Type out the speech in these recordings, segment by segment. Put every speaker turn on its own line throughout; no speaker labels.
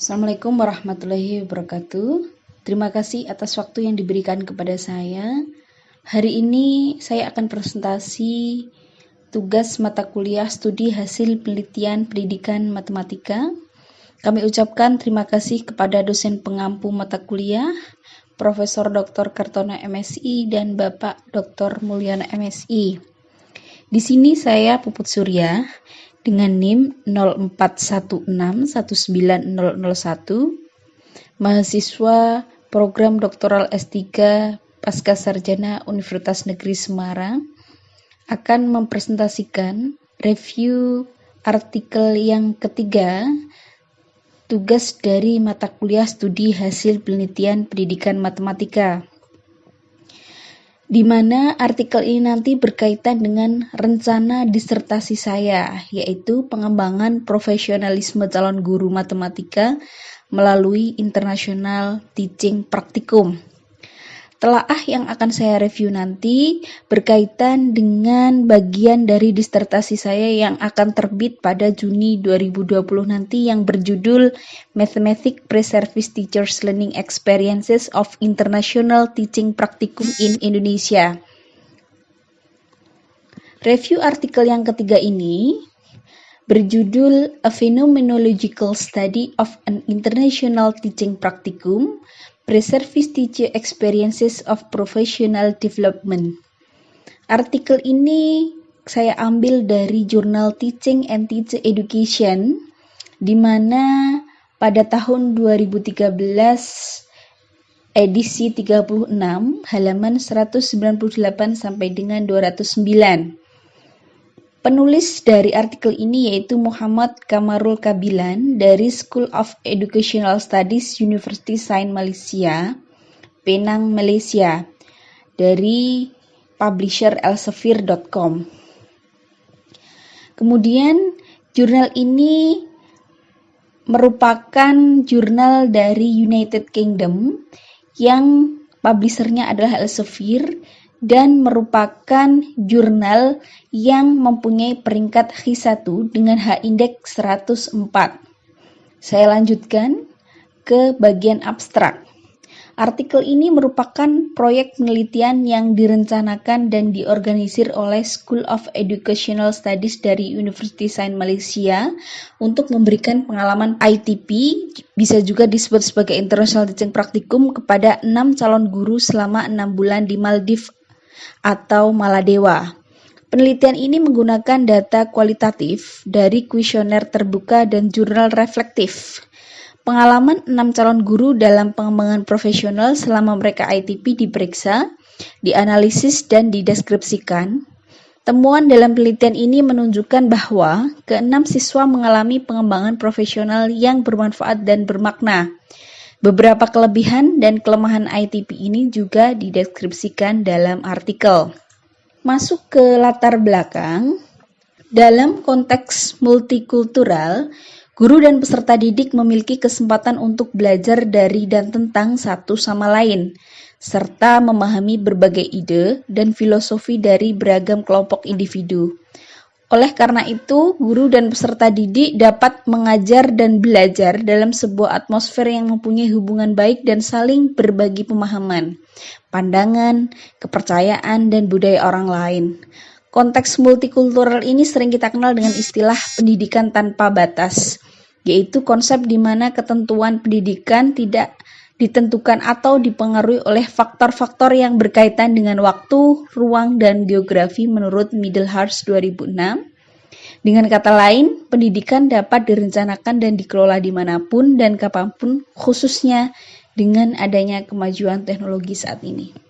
Assalamualaikum warahmatullahi wabarakatuh. Terima kasih atas waktu yang diberikan kepada saya. Hari ini saya akan presentasi tugas mata kuliah studi hasil penelitian pendidikan matematika. Kami ucapkan terima kasih kepada dosen pengampu mata kuliah, Profesor Dr. Kartono MSI dan Bapak Dr. Mulyono MSI. Di sini saya Puput Surya dengan NIM 0416190001, mahasiswa program doktoral S3 Pasca Sarjana Universitas Negeri Semarang, akan mempresentasikan review artikel yang ketiga, tugas dari mata kuliah studi hasil penelitian pendidikan matematika, di mana artikel ini nanti berkaitan dengan rencana disertasi saya, yaitu pengembangan profesionalisme calon guru matematika melalui International Teaching Practicum. Telaah yang akan saya review nanti berkaitan dengan bagian dari disertasi saya yang akan terbit pada Juni 2020 nanti yang berjudul Mathematics Pre-Service Teachers Learning Experiences of International Teaching Practicum in Indonesia. Review artikel yang ketiga ini berjudul A Phenomenological Study of an International Teaching Practicum, Pre-Service Teacher Experiences of Professional Development. Artikel ini saya ambil dari jurnal Teaching and Teacher Education, di mana pada tahun 2013 edisi 36 halaman 198 sampai dengan 209. Penulis dari artikel ini yaitu Muhammad Kamarul Kabilan dari School of Educational Studies University Sains Malaysia, Penang, Malaysia, dari publisher elsevier.com. Kemudian jurnal ini merupakan jurnal dari United Kingdom yang publishernya adalah Elsevier dan merupakan jurnal yang mempunyai peringkat H1 dengan H-index 104. Saya lanjutkan ke bagian abstrak. Artikel ini merupakan proyek penelitian yang direncanakan dan diorganisir oleh School of Educational Studies dari University Sains Malaysia untuk memberikan pengalaman ITP, bisa juga disebut sebagai International Teaching Practicum, kepada 6 calon guru selama 6 bulan di Maldives atau Maladewa. Penelitian ini menggunakan data kualitatif dari kuesioner terbuka dan jurnal reflektif. Pengalaman 6 calon guru dalam pengembangan profesional selama mereka ITP diperiksa, dianalisis, dan dideskripsikan. Temuan dalam penelitian ini menunjukkan bahwa ke-6 siswa mengalami pengembangan profesional yang bermanfaat dan bermakna. Beberapa kelebihan dan kelemahan ITP ini juga dideskripsikan dalam artikel. Masuk ke latar belakang, dalam konteks multikultural, guru dan peserta didik memiliki kesempatan untuk belajar dari dan tentang satu sama lain, serta memahami berbagai ide dan filosofi dari beragam kelompok individu. Oleh karena itu, guru dan peserta didik dapat mengajar dan belajar dalam sebuah atmosfer yang mempunyai hubungan baik dan saling berbagi pemahaman, pandangan, kepercayaan, dan budaya orang lain. Konteks multikultural ini sering kita kenal dengan istilah pendidikan tanpa batas, yaitu konsep di mana ketentuan pendidikan tidak ditentukan atau dipengaruhi oleh faktor-faktor yang berkaitan dengan waktu, ruang, dan geografi menurut Middlehurst 2006. Dengan kata lain, pendidikan dapat direncanakan dan dikelola dimanapun dan kapanpun, khususnya dengan adanya kemajuan teknologi saat ini.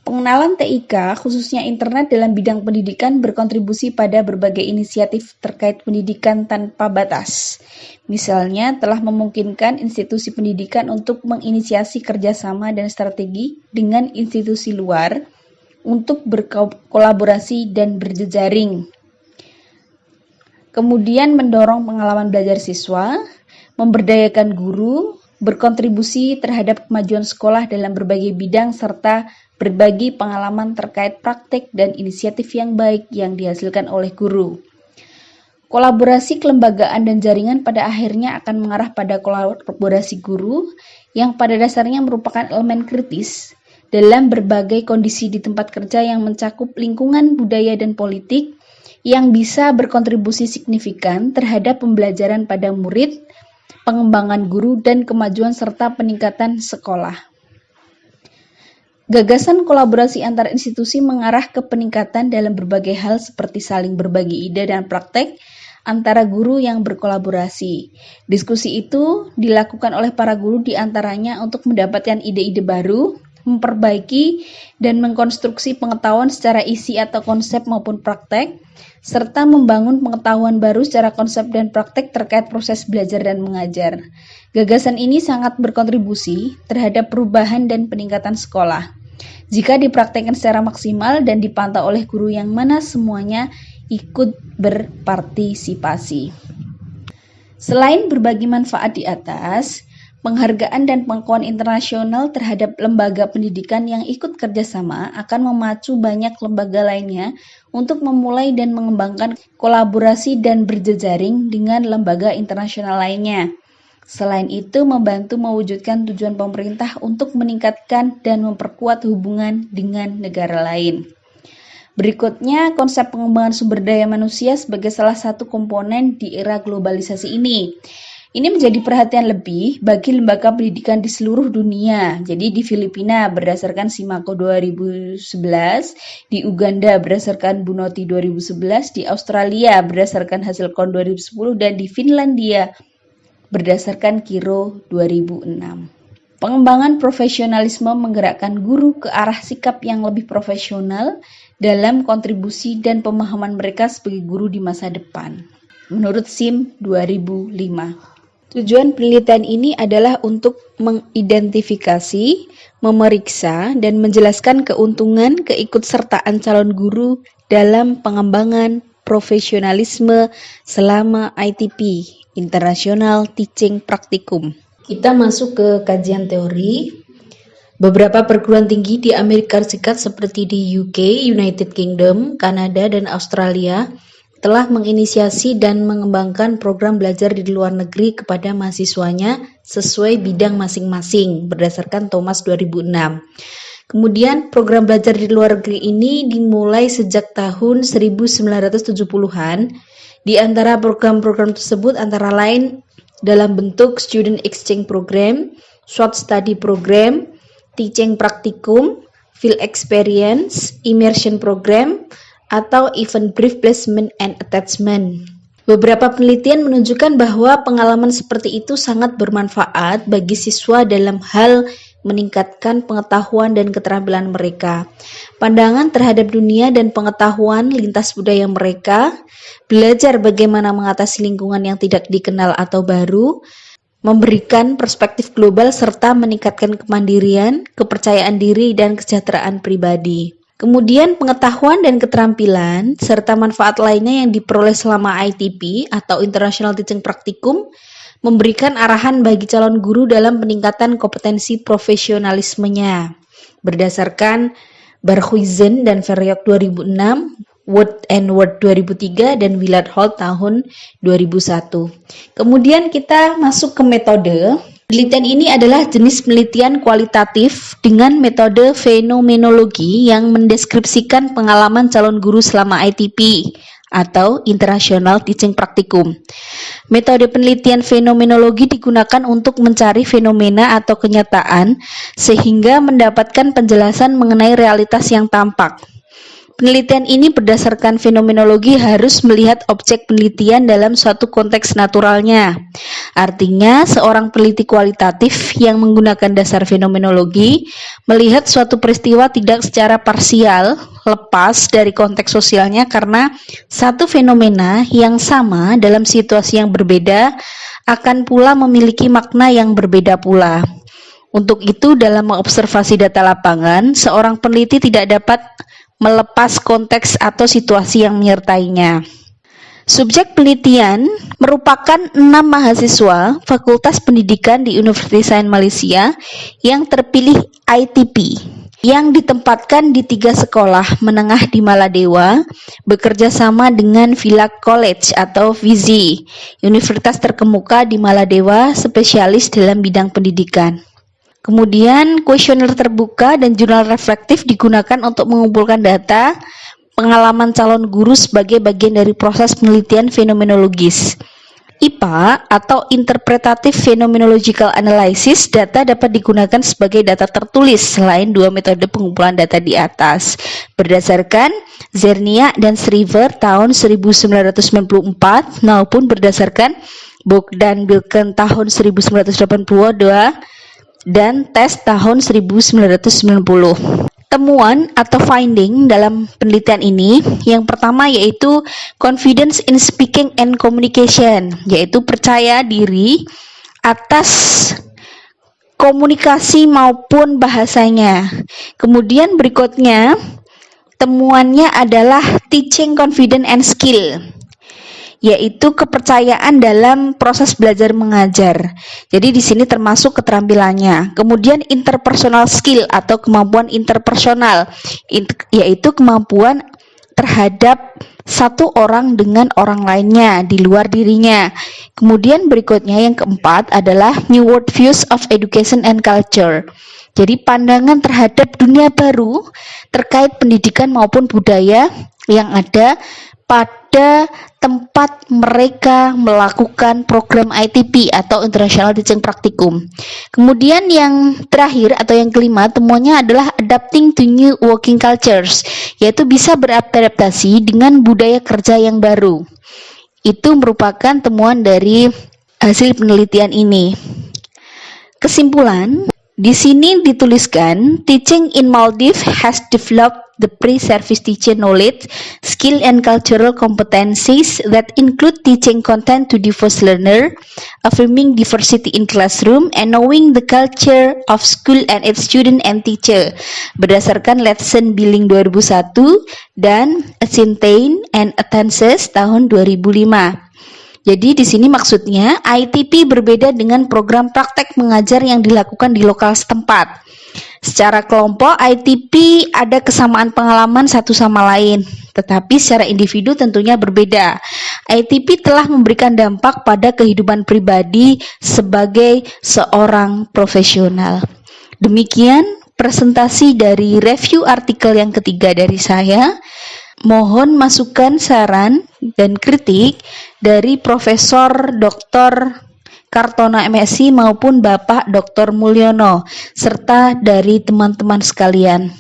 Pengenalan TIK, khususnya internet dalam bidang pendidikan, berkontribusi pada berbagai inisiatif terkait pendidikan tanpa batas. Misalnya, telah memungkinkan institusi pendidikan untuk menginisiasi kerjasama dan strategi dengan institusi luar untuk berkolaborasi dan berjejaring. Kemudian mendorong pengalaman belajar siswa, memberdayakan guru, berkontribusi terhadap kemajuan sekolah dalam berbagai bidang, serta berbagi pengalaman terkait praktik dan inisiatif yang baik yang dihasilkan oleh guru. Kolaborasi kelembagaan dan jaringan pada akhirnya akan mengarah pada kolaborasi guru yang pada dasarnya merupakan elemen kritis dalam berbagai kondisi di tempat kerja yang mencakup lingkungan, budaya, dan politik yang bisa berkontribusi signifikan terhadap pembelajaran pada murid, pengembangan guru, dan kemajuan serta peningkatan sekolah. Gagasan kolaborasi antar institusi mengarah ke peningkatan dalam berbagai hal seperti saling berbagi ide dan praktek antara guru yang berkolaborasi. Diskusi itu dilakukan oleh para guru diantaranya untuk mendapatkan ide-ide baru, memperbaiki dan mengkonstruksi pengetahuan secara isi atau konsep maupun praktek, serta membangun pengetahuan baru secara konsep dan praktek terkait proses belajar dan mengajar. Gagasan ini sangat berkontribusi terhadap perubahan dan peningkatan sekolah jika dipraktekkan secara maksimal dan dipantau oleh guru yang mana semuanya ikut berpartisipasi. Selain berbagi manfaat di atas, penghargaan dan pengakuan internasional terhadap lembaga pendidikan yang ikut kerjasama akan memacu banyak lembaga lainnya untuk memulai dan mengembangkan kolaborasi dan berjejaring dengan lembaga internasional lainnya. Selain itu, membantu mewujudkan tujuan pemerintah untuk meningkatkan dan memperkuat hubungan dengan negara lain. Berikutnya, konsep pengembangan sumber daya manusia sebagai salah satu komponen di era globalisasi ini. Ini menjadi perhatian lebih bagi lembaga pendidikan di seluruh dunia. Jadi di Filipina berdasarkan Simako 2011, di Uganda berdasarkan Bunoti 2011, di Australia berdasarkan hasil KON 2010, dan di Finlandia berdasarkan Kiro 2006. Pengembangan profesionalisme menggerakkan guru ke arah sikap yang lebih profesional dalam kontribusi dan pemahaman mereka sebagai guru di masa depan. Menurut SIM 2005. Tujuan penelitian ini adalah untuk mengidentifikasi, memeriksa, dan menjelaskan keuntungan keikutsertaan calon guru dalam pengembangan profesionalisme selama ITP, International Teaching Practicum. Kita masuk ke kajian teori. Beberapa perguruan tinggi di Amerika Serikat seperti di UK, United Kingdom, Kanada, dan Australia telah menginisiasi dan mengembangkan program belajar di luar negeri kepada mahasiswanya sesuai bidang masing-masing berdasarkan Thomas 2006. Kemudian program belajar di luar negeri ini dimulai sejak tahun 1970-an. Di antara program-program tersebut antara lain dalam bentuk Student Exchange Program, Short Study Program, Teaching Practicum, Field Experience, Immersion Program, atau Event Brief Placement and Attachment. Beberapa penelitian menunjukkan bahwa pengalaman seperti itu sangat bermanfaat bagi siswa dalam hal meningkatkan pengetahuan dan keterampilan mereka, pandangan terhadap dunia dan pengetahuan lintas budaya mereka, belajar bagaimana mengatasi lingkungan yang tidak dikenal atau baru, memberikan perspektif global serta meningkatkan kemandirian, kepercayaan diri, dan kesejahteraan pribadi. Kemudian pengetahuan dan keterampilan serta manfaat lainnya yang diperoleh selama ITP atau International Teaching Practicum memberikan arahan bagi calon guru dalam peningkatan kompetensi profesionalismenya. Berdasarkan Barhuizen dan Verriok 2006, Wood and Ward 2003, dan Willard Holt tahun 2001. Kemudian kita masuk ke metode. Penelitian ini adalah jenis penelitian kualitatif dengan metode fenomenologi yang mendeskripsikan pengalaman calon guru selama ITP atau International Teaching Practicum. Metode penelitian fenomenologi digunakan untuk mencari fenomena atau kenyataan sehingga mendapatkan penjelasan mengenai realitas yang tampak. Penelitian ini berdasarkan fenomenologi harus melihat objek penelitian dalam suatu konteks naturalnya. Artinya, seorang peneliti kualitatif yang menggunakan dasar fenomenologi melihat suatu peristiwa tidak secara parsial, lepas dari konteks sosialnya karena satu fenomena yang sama dalam situasi yang berbeda akan pula memiliki makna yang berbeda pula. Untuk itu, dalam mengobservasi data lapangan, seorang peneliti tidak dapat melepas konteks atau situasi yang menyertainya. Subjek penelitian merupakan 6 mahasiswa Fakultas Pendidikan di Universitas Sains Malaysia yang terpilih ITP. yang ditempatkan di 3 sekolah menengah di Maladewa, bekerja sama dengan Village College atau VIZI, universitas terkemuka di Maladewa, spesialis dalam bidang pendidikan. Kemudian, kuesioner terbuka dan jurnal reflektif digunakan untuk mengumpulkan data pengalaman calon guru sebagai bagian dari proses penelitian fenomenologis. IPA atau Interpretative Phenomenological Analysis, data dapat digunakan sebagai data tertulis selain 2 metode pengumpulan data di atas. Berdasarkan Zernia dan Shriver tahun 1994 maupun berdasarkan Bogdan Bilken tahun 1982 dan Tes tahun 1990. Temuan atau finding dalam penelitian ini yang pertama yaitu confidence in speaking and communication, yaitu percaya diri atas komunikasi maupun bahasanya. Kemudian berikutnya temuannya adalah teaching confidence and skill, yaitu kepercayaan dalam proses belajar mengajar. Jadi di sini termasuk keterampilannya. Kemudian interpersonal skill atau kemampuan interpersonal, yaitu kemampuan terhadap satu orang dengan orang lainnya di luar dirinya. Kemudian berikutnya yang keempat adalah new world views of education and culture. Jadi pandangan terhadap dunia baru terkait pendidikan maupun budaya yang ada pada tempat mereka melakukan program ITP atau International Teaching Practicum. Kemudian yang terakhir atau yang kelima, temuannya adalah adapting to new working cultures, yaitu bisa beradaptasi dengan budaya kerja yang baru. Itu merupakan temuan dari hasil penelitian ini. Kesimpulan, di sini dituliskan, teaching in Maldives has developed the pre-service teacher knowledge, skill and cultural competencies that include teaching content to diverse learner, affirming diversity in classroom, and knowing the culture of school and its student and teacher, berdasarkan Lesson Billing 2001 dan Ascertain and Attenses tahun 2005. Jadi di sini maksudnya ITP berbeda dengan program praktek mengajar yang dilakukan di lokal setempat. Secara kelompok, ITP ada kesamaan pengalaman satu sama lain, tetapi secara individu tentunya berbeda. ITP telah memberikan dampak pada kehidupan pribadi sebagai seorang profesional. Demikian presentasi dari review artikel yang ketiga dari saya. Mohon masukan, saran, dan kritik dari Profesor Dr. Kartono MSI maupun Bapak Dr. Mulyono, serta dari teman-teman sekalian.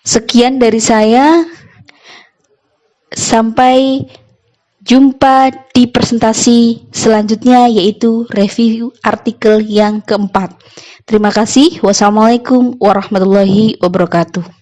Sekian dari saya, sampai jumpa di presentasi selanjutnya, yaitu review artikel yang keempat. Terima kasih. Wassalamualaikum warahmatullahi wabarakatuh.